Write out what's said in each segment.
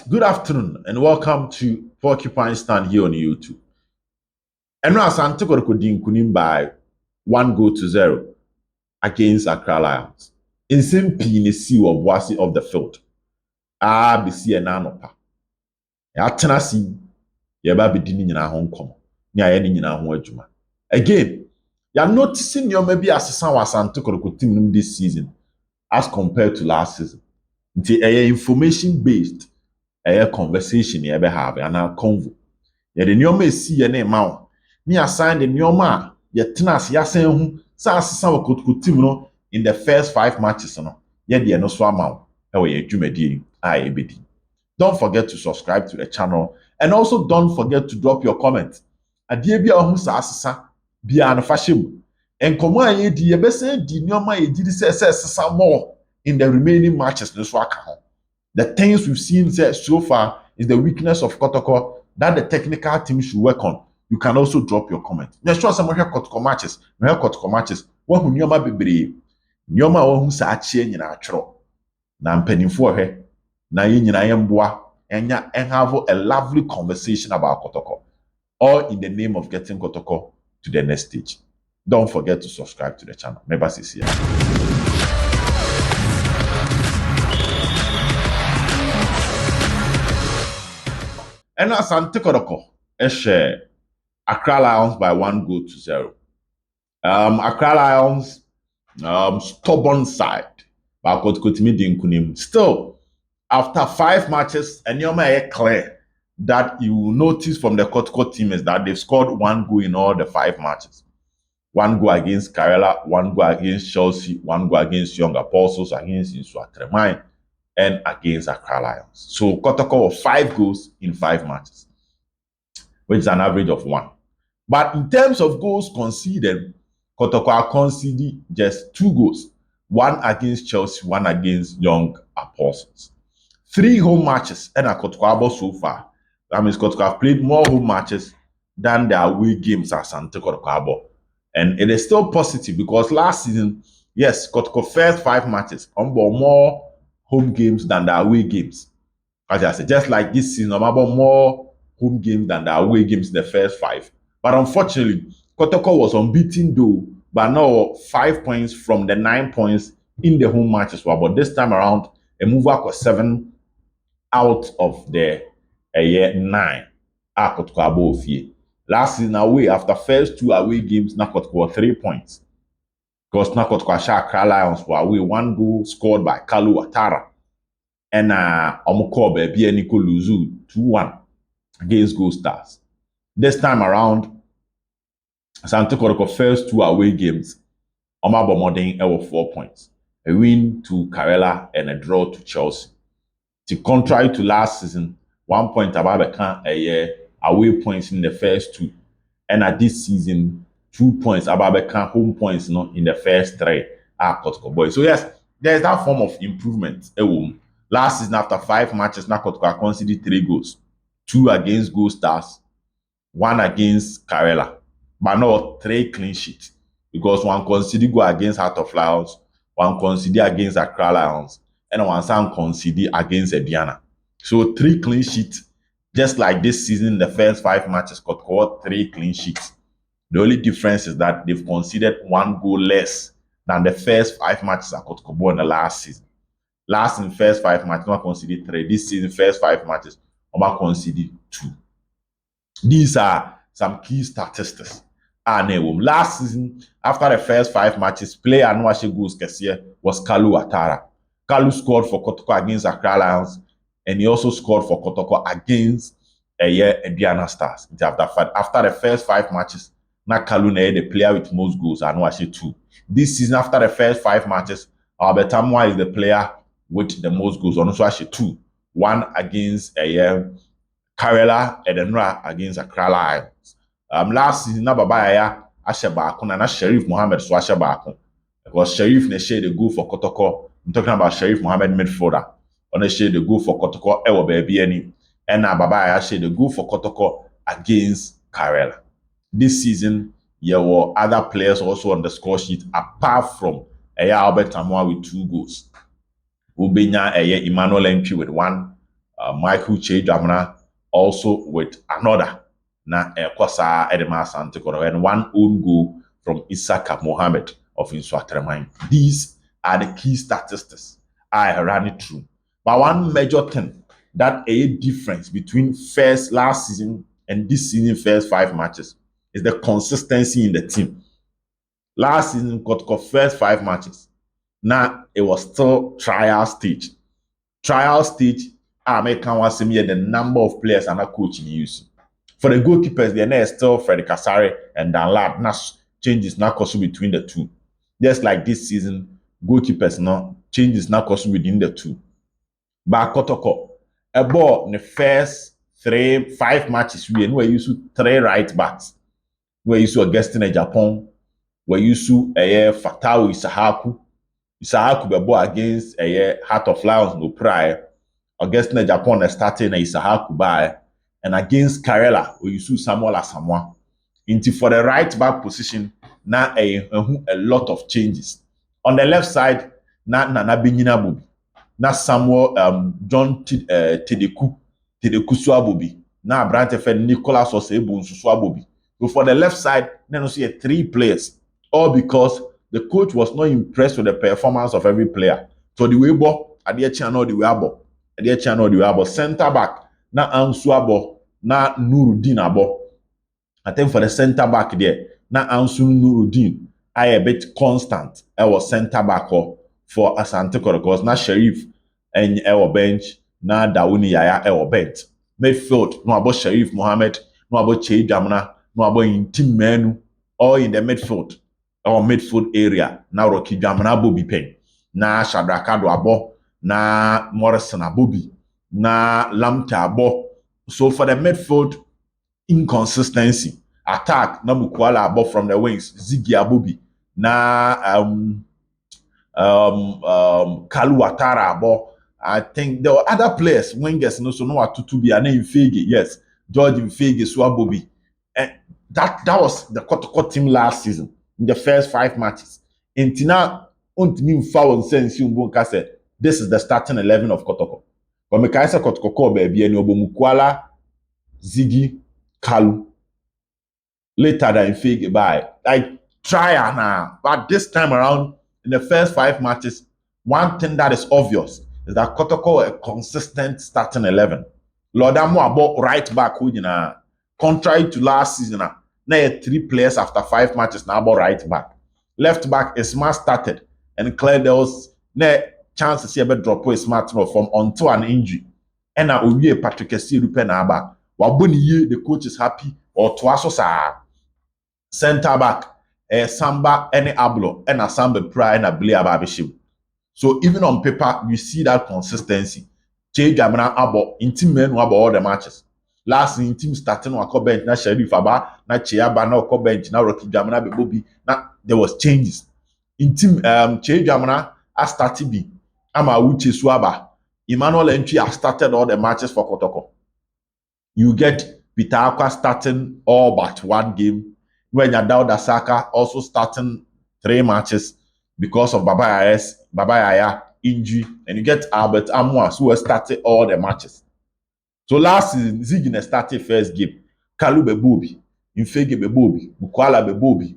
good afternoon and welcome to Porcupine Stand here on YouTube. And now Asante Kotoko di nkunim by 1-0 against Accra Lions. In simple, in see or bossy of the field. Be see a nanopa. Atena si yeba be dini nyina Hong Kong. Ni aye ni nyina ho adwuma. Again, you're noticing your maybe assistant was Asante Kotoko team this season as compared to last season. The information based conversation you ever have and a convo. The nyoma see ye na ma ni assign the nyoma ye tenas ya sen hu sa asesa Kotoko team no in the first 5 matches no ye de no so ama e we adwumadi a ebedi. Don't forget to subscribe to the channel and also don't forget to drop your comment. Ade bia hu sa asesa bia no fa hyem. Enkomo a ye di ye besen di nyoma ye di se more in the remaining matches no so aka ho. The things we've seen so far is the weakness of Kotoko that the technical team should work on. You can also drop your comment. Let's show some more Kotoko matches. What who nyoma bebre. Nyoma who sa achie nyina atwero. Na mpanimfo hwe. Na ye nyina yemboa enya and have a lovely conversation about Kotoko. All in the name of getting Kotoko to the next stage. Don't forget to subscribe to the channel. Remember see here. And now Asante Kotoko share Accra Lions by 1-0. Accra Lions stubborn side by Kotoko di nkunim. Still, after 5 matches, and you're clear that you will notice from the Kotoko team is that they've scored 1 goal in all the 5 matches. 1 goal against Karela, 1 goal against Chelsea, 1 goal against Young Apostles, against Insuatremai, and against Accra Lions. So Kotoko of 5 goals in 5 matches, which is an average of 1. But in terms of goals conceded, Kotoko conceded just 2 goals. 1 against Chelsea, 1 against Young Apostles. 3 home matches and Kotoko so far. That means Kotoko have played more home matches than their away games as Asante Kotoko. And it is still positive because last season, yes, Kotoko first 5 matches on more home games than the away games. As I said, just like this season, about more home games than the away games in the first 5. But unfortunately, Kotoko was unbeaten though, but now 5 points from the 9 points in the home matches. But this time around, a move up was 7 out of the 9. Kotoko last season away, after first 2 away games, now Kotoko 3 points. Because now Kotoko Accra Lions were away 1 goal scored by Kalu Ouattara. And Omoko Bebie Nico Luzu 2-1 against Gold Stars. This time around, Asante Kotoko first 2 away games, Omabo Modern ever 4 points. A win to Karela and a draw to Chelsea. To contrary to last season, 1 point above away points in the first 2. And at this season, 2 points above home points in the first 3 are Kotoko boys. So yes, there is that form of improvement. Last season, after 5 matches, Kotoko conceded 3 goals. 2 against Gold Stars, 1 against Karela. But now 3 clean sheets. Because 1 conceded goal against Heart of Lions, 1 conceded against Accra Lions, and 1 conceded against Ediana. So 3 clean sheets. Just like this season, the first 5 matches, Kotoko 3 clean sheets. The only difference is that they've conceded 1 goal less than the first 5 matches at Kotoko in the last season. Last in first 5 matches, Oma conceded 3. This season, first 5 matches, Oma conceded 2. These are some key statistics. Last season, after the first 5 matches, player Anwashe goals was Kalu Ouattara. Kalu scored for Kotoko against Accra Lions, and he also scored for Kotoko against Ediana Stars. After the first 5 matches, Kalu the player with most goals, Anwashe 2. This season, after the first 5 matches, Albertamwa is the player with the most goals, Anwashe 2. 1 against Karela and then against Accra Lions. Last season, Babaya Ashabakun and Sheriff Mohammed so Ashabakun. Because Sheriff ne share the goal for Kotoko. I'm talking about Sheriff Mohammed midfielder. On the share the goal for Kotoko, Ewo Baby any. And Babaya share the goal for Kotoko against Karela. This season, there were other players also on the score sheet apart from Albert Tamwa with 2 goals. Ubenya Emmanuel Entry with 1 Michael Chedamna also with another na Kosa Edema Asante Kotoko and one own goal from Isaka Mohammed of Inswatremine. These are the key statistics I ran it through. But one major thing that a difference between last season and this season first 5 matches is the consistency in the team. Last season, Kotoko first 5 matches. Now it was still trial stage. Trial stage, American was the number of players and a coach using. For the goalkeepers, the are still Freddy Kasare and Dan Lad. Changes not caused between the two. Just like this season, goalkeepers now changes not caused within the two. But Kotoko, about the first 5 matches, we used 3 right backs. We used Augustine in Japan. We used Fatau Isahaku. Isahaku bebo against Heart of Lions no prior. Augustine Japan starting na Isahaku by and against Karela we use Samuel Asamoah. Into for the right back position na a lot of changes. On the left side na Nana Benyina Bobi. Na Samuel John Tedeku Suabobi. Na Abrante Fe Nicholas Osebu Suabobi. So for the left side, then you see 3 players. All because the coach was not impressed with the performance of every player. So the way ball, the channel the way abo. The channel the way abo. Center back, na Ansu abo, na Nuruddin abo. I think for the center back there, na Ansu Nuruddin, I a bit constant. I was center back for Asante Kotoko, na Sheriff and our bench, na Dauni Yaya our bench. Midfield, no about Sheriff Mohammed, no about Che Jamna, no about in team menu, or in the midfield. Or midfield area na Rocky Jamana Bobi Pen na Shadraka Abo na Morrison Abobi na Lamta Abo. So for the midfield inconsistency, attack na Mukwala Abo from the wings, Ziggy Abobi na Kalu Watara Abo. I think there were other players wingers no so no Atutubi and Infege, yes, George Infege Suabobi. And that was the Kotoko team last season. In the first 5 matches. Intina untimi foul sense Mbonka said, this is the starting 11 of Kotoko. But me kaisa Kotoko baby and Obomukwala, Ziggy, Kalu. Later than Fake by. I try now. But this time around, in the first 5 matches, one thing that is obvious is that Kotoko a consistent starting 11. Lord Amo about right back who contrary to last season. Now 3 players after 5 matches now about right back. Left back is smart started and clear there was no chance to see a drop away smart from onto an injury. And now we Patrick Esirupe na aba. Wabuni the coach is happy or twaso sa center back Samba any Ablo and a Samba Pra and a Blia Babishim. So even on paper you see that consistency. Che Jamana abo in team men about all the matches. Last in team starting wako bench na Sheriff Aba na Chiaba na wako bench na Rocky Jamana be Bobi na there was changes in team Che Jamana has started be ama Uche Suaba Emmanuel Entry has started all the matches for Kotoko. You get Peter Aqua starting all but 1 game when Yadao Saka also starting 3 matches because of Baba Yaya injury, and you get Albert Amwas who has started all the matches. So last season, Ziggy started first game. Kalu Bebobi, Infege Bebobi, Mukwala Bebobi.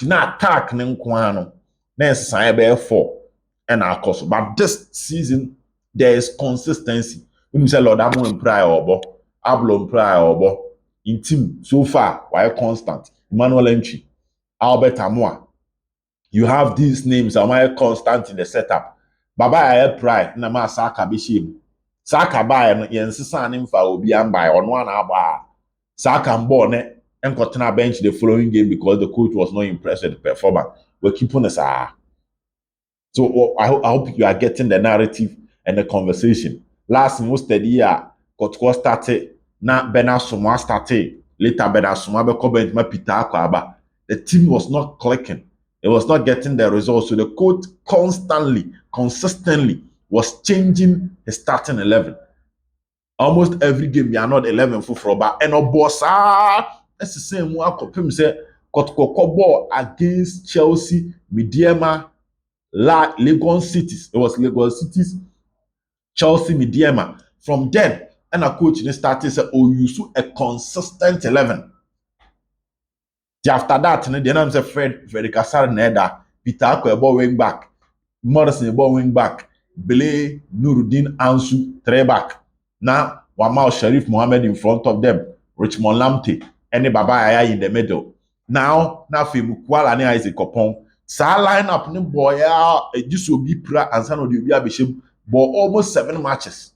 Na attack ne nkwano. Na sign be 4 and our cost. But this season, there is consistency. When you say Lord Amo Empire Obo, Ablo Empire Obo, in team so far, why constant? Emmanuel Entry, Albert Amoa. You have these names, am I constant in the setup? Baba Aye Pride, Nama Saka Bishim. Saka ba yensisa ne mfa obi amba ono ana aba Saka mbo ne enkotena bench the following game because the coach was not impressed with the performance. We're keeping us. So I hope you are getting the narrative and the conversation. Last most year, Kotoko started, na Bena Suma started. Later Bena Suma be bench ma Peter Akwaba. The team was not clicking. It was not getting the results. So the coach consistently was changing his starting 11. Almost every game, you are not 11 for Froba. And Obosa, that's the same way I say Kotoko ball against Chelsea, Midiema, Legon Cities. It was Legon Cities, Chelsea, Midiema. From then, and a coach in started say, oh, you so a consistent 11. After that, the name say Fred Kasar Neda, Peter Akwe wing back, Morrison wing back, Bele Nuruddin Ansu 3 back. Now, Wamal Sharif Mohammed in front of them, Richmond Lamte, and Baba Aya in the middle. Now Mukwala ne Isaac Kopon. Sa line up ne boy just will be pra and son of the Bishop, but almost 7 matches.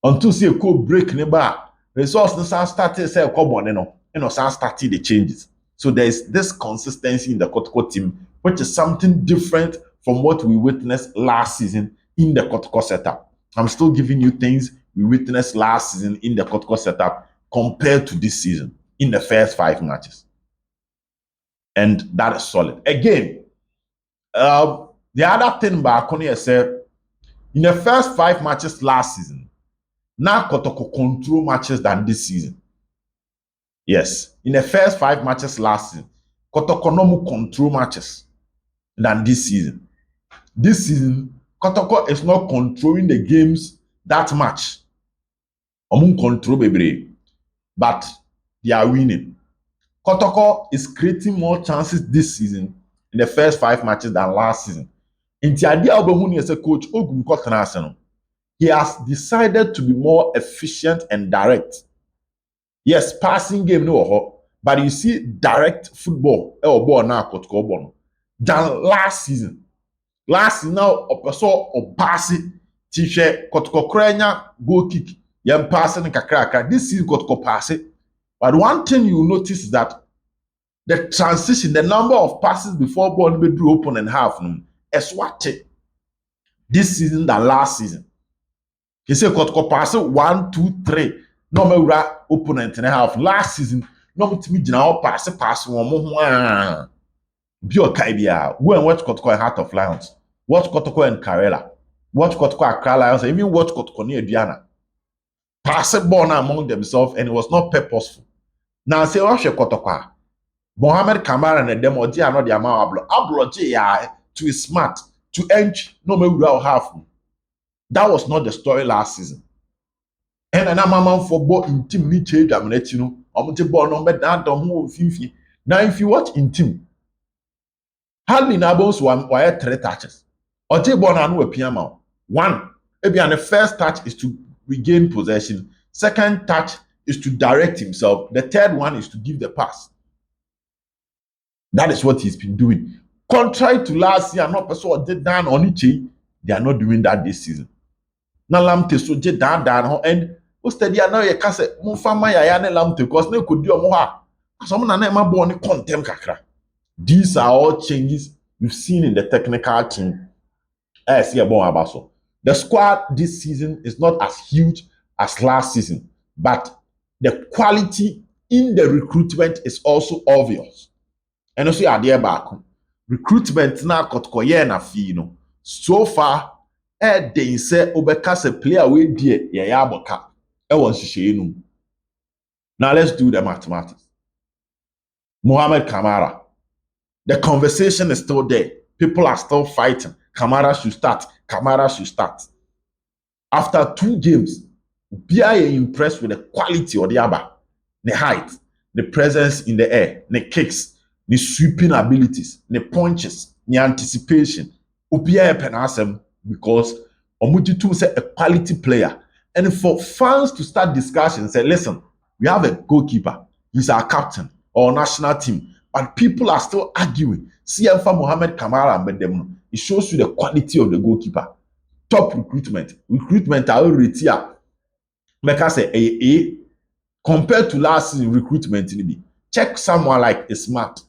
Until see a cool break ne bar. Resource ne started say Kobon, started the changes. So there's this consistency in the Kotoko team, which is something different from what we witnessed last season in the Kotoko setup. I'm still giving you things we witnessed last season in the Kotoko setup compared to this season in the first 5 matches. And that is solid. Again, the other thing about Kone said, in the first 5 matches last season, now Kotoko control matches than this season. Yes, in the first 5 matches last season, Kotoko no more control matches than this season. This season, Kotoko is not controlling the games that much. Omun control baby, but they are winning. Kotoko is creating more chances this season in the first 5 matches than last season. In Tiadia Obehuni as a coach, he has decided to be more efficient and direct. Yes, passing game no, but you see direct football now Kotoko than last season. Last season now or passing t-shirt Kotoko krenya goal kick yam passing kakra. This season Kotoko pass it. But one thing you notice is that the transition, the number of passes before ball be drew open and half, is what this season than last season. He said Kotoko pass 1, 2, 3. No me opponent and a half. Last season, no me timi jina pass one more. Bio Kaibia. Go and watch Kotoko and Heart of Lions. Watch Kotoko and Karela. Watch Kotoko Accra Lions. Even watch Kotoko near Diana. Pass it born among themselves, and it was not purposeful. Now say watch Kotoko. Mohamed Kamara and them or they are not the amount of ablo to smart to edge no me will half. That was not the story last season. And an amount for ball in team me change I'm ball number that don't fifi. Now if you watch in team, hardly nabos wire 3 touches. Or take ball and no piano. 1, maybe on the first touch is to regain possession. Second touch is to direct himself. The third one is to give the pass. That is what he's been doing. Contrary to last year, not person did down on it. They are not doing that this season. Now lamte so je down and steady now you can say mufama ya ne lamte because ne could do omoha. Some na ma born contem kakra. These are all changes you've seen in the technical team. The squad this season is not as huge as last season, but the quality in the recruitment is also obvious. And also idea back. Recruitment na Kotoko na fi so far they say obeka se player we die ye ya aboka was nhihye. Now let's do the mathematics. Mohamed Kamara, the conversation is still there. People are still fighting. Kamara should start. Kamara should start. After 2 games, be impressed with the quality of the Abba, the height, the presence in the air, the kicks, the sweeping abilities, the punches, the anticipation. Ubia penasem because Omujitu say a quality player. And for fans to start discussion, say, listen, we have a goalkeeper. He's our captain or national team. But people are still arguing. See for Mohamed Kamara and Bedem. It shows you the quality of the goalkeeper. Top recruitment. Recruitment are already here. Make I say compared to last season recruitment, check someone like a Smart.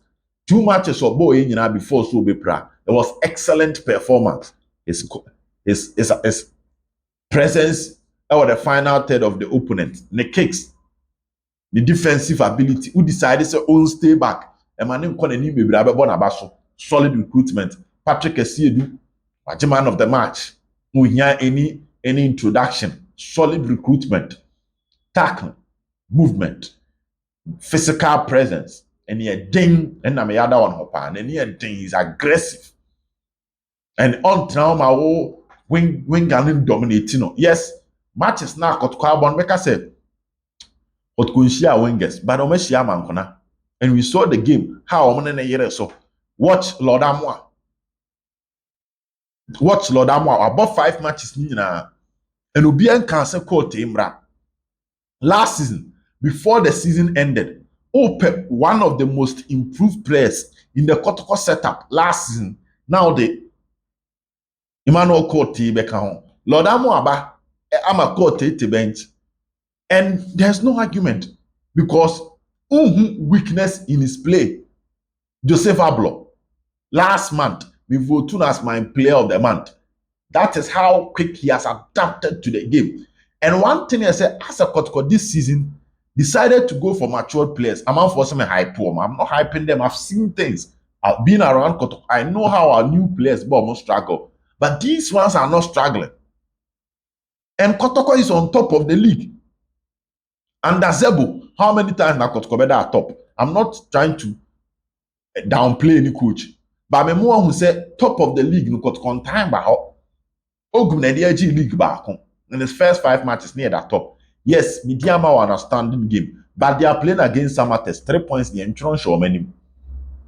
2 matches of boy before so bepra. It was excellent performance. His presence or the final third of the opponent. The kicks, the defensive ability. Who decided to own stay back. Solid recruitment. Patrick Essiedu, man of the match. We hear any introduction. Solid recruitment. Tackle, movement, physical presence. And he ding, and I'm the other one hopper. And he ding, he's aggressive. And on now my whole wing gunning dominating. Yes, matches na Kotoko abon make say Kotoko nshia wingers but o mashia mankona. And we saw the game how omo na yere so. Watch Lord Amwa. Watch Lord Amwa about 5 matches ni nyina. And obi an kan say quote imra. Last season, before the season ended, Ope, one of the most improved players in the Kotoko setup last season. Now the Emmanuel Cote beka hon. Lord Amoaba, ama Cote to bench. And there's no argument because weakness in his play. Joseph Ablo, last month, we voted as my player of the month. That is how quick he has adapted to the game. And one thing I said, as a Kotoko this season, decided to go for mature players. I'm not forcing a hype them. I'm not hyping them. I've seen things. I've been around Kotoko. I know how our new players almost struggle. But these ones are not struggling. And Kotoko is on top of the league. And Zebo, how many times now Kotoko better at top? I'm not trying to downplay any coach. But I'm more who said top of the league, no Kotoko time by how Ogum na the league back in his first 5 matches near that top. Yes, Midiama were a standing game, but they are playing against Samates. 3 points the entrance show many.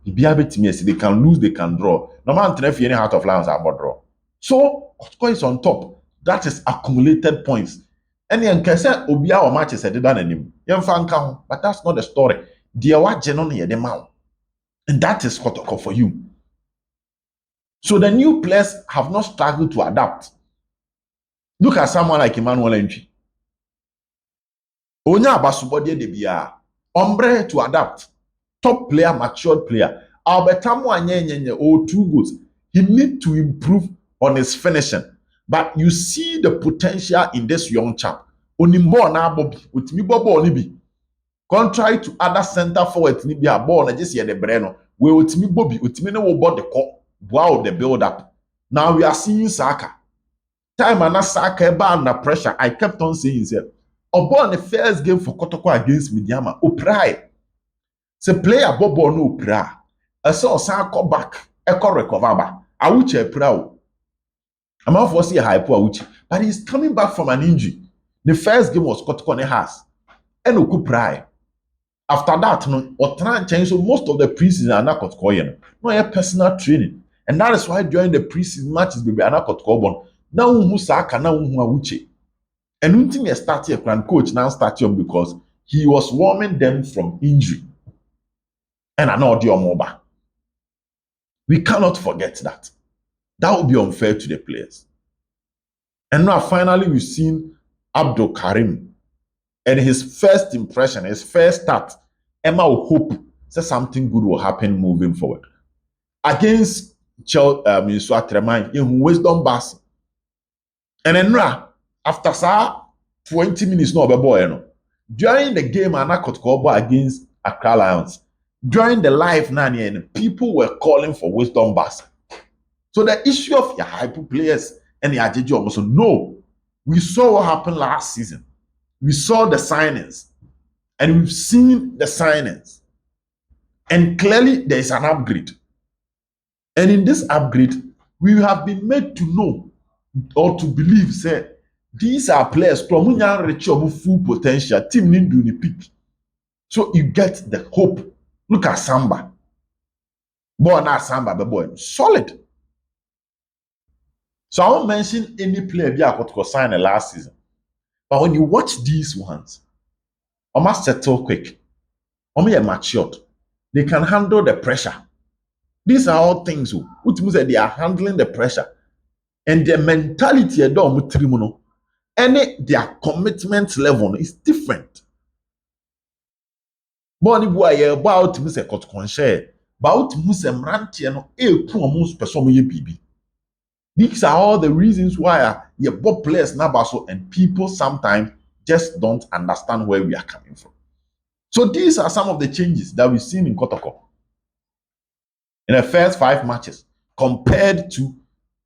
They can lose, they can draw. No man if any Heart of Lions are about draw. So Kotoko is on top. That is accumulated points. And then can say Obia or matches had done him. But that's not the story. Dear what genon here the mouth. And that is Kotoko for you. So the new players have not struggled to adapt. Look at someone like Emmanuel Entry. Onya abasubodie de bia. Ombre to adapt. Top player, matured player. Albertamo anyenyenye or 2 goals. He need to improve on his finishing. But you see the potential in this young chap. Onimbo na bobi. Utimi bobo onibi. Contrary to other center forwards ni bia ball na just here the breno. We utimi bobi. Utimi ne wo board the call. Wow, the build up. Now we are seeing Saka. Time and Saka under pressure. I kept on saying here. Upon the first game for Kotoko against Midiama, Oprai. Say player Bobo no Opra. I saw Saka back. Echo recover back. Awuche Prao. I'm not for see a hype Awuchi. But he's coming back from an injury. The first game was Kotoko ne has. And Oprai. After that, no, or try and change. So most of the preseason are not Kotoko. No, a personal training. And that is why during the preseason matches, baby, are not Kotoko. Now who Saka, now who Awuchi. And one thing started a coach now started because he was warming them from injury. And I know the mobile. We cannot forget that. That would be unfair to the players. And now finally we've seen Abdul Karim and his first impression, his first start. Emma will hope that something good will happen moving forward. Against Tremaine in Wisdom Bass. And then after 20 minutes no boy. During the game Kotoko against Accra Lions, during the live people were calling for Wisdom Bass. So the issue of your hyper players and the AJJ also no. We saw what happened last season. We saw the signings, and we've seen the signings, and clearly there is an upgrade. And in this upgrade, we have been made to know or to believe, say, these are players from reach full potential. Team need to peak. So you get the hope. Look at Samba. Boy, now Samba, the boy, solid. So I won't mention any player that could sign the last season. But when you watch these ones, they must settle quick. They are matured. They can handle the pressure. These are all things which means that they are handling the pressure. And their mentality and their commitment level is different. But if we are about to say about these are all the reasons why your ball players now and people sometimes just don't understand where we are coming from. So these are some of the changes that we've seen in Kotoko in the first 5 matches compared to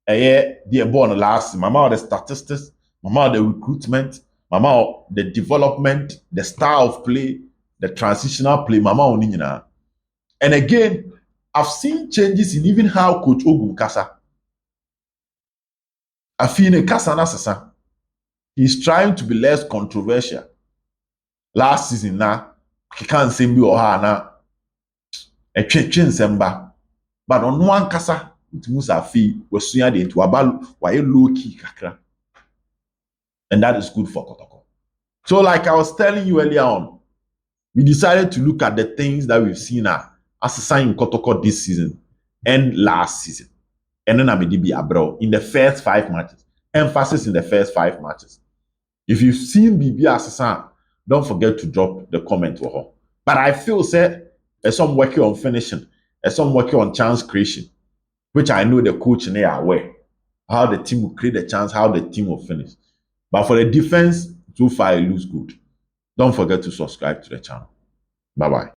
the born last. Mama the statistics, mama the recruitment, mama the development, the style of play, the transitional play, mama onina. And again, I've seen changes in even how Coach Ogum Kasa. Afine Kasa na sasa. He's trying to be less controversial. Last season now, he can't say me or her now. A Semba. But on one kasa, it must have fee was sooner than to about why low key kakra. And that is good for Kotoko. So, like I was telling you earlier on, we decided to look at the things that we've seen as a sign in Kotoko this season and last season. And then I'm a DB Abro in the first 5 matches. Emphasis in the first 5 matches. If you've seen BB as a sign, don't forget to drop the comment for her. But I feel there's some working on finishing, there's some working on chance creation, which I know the coach and they are aware how the team will create a chance, how the team will finish. But for the defense, so far it looks good. Don't forget to subscribe to the channel. Bye-bye.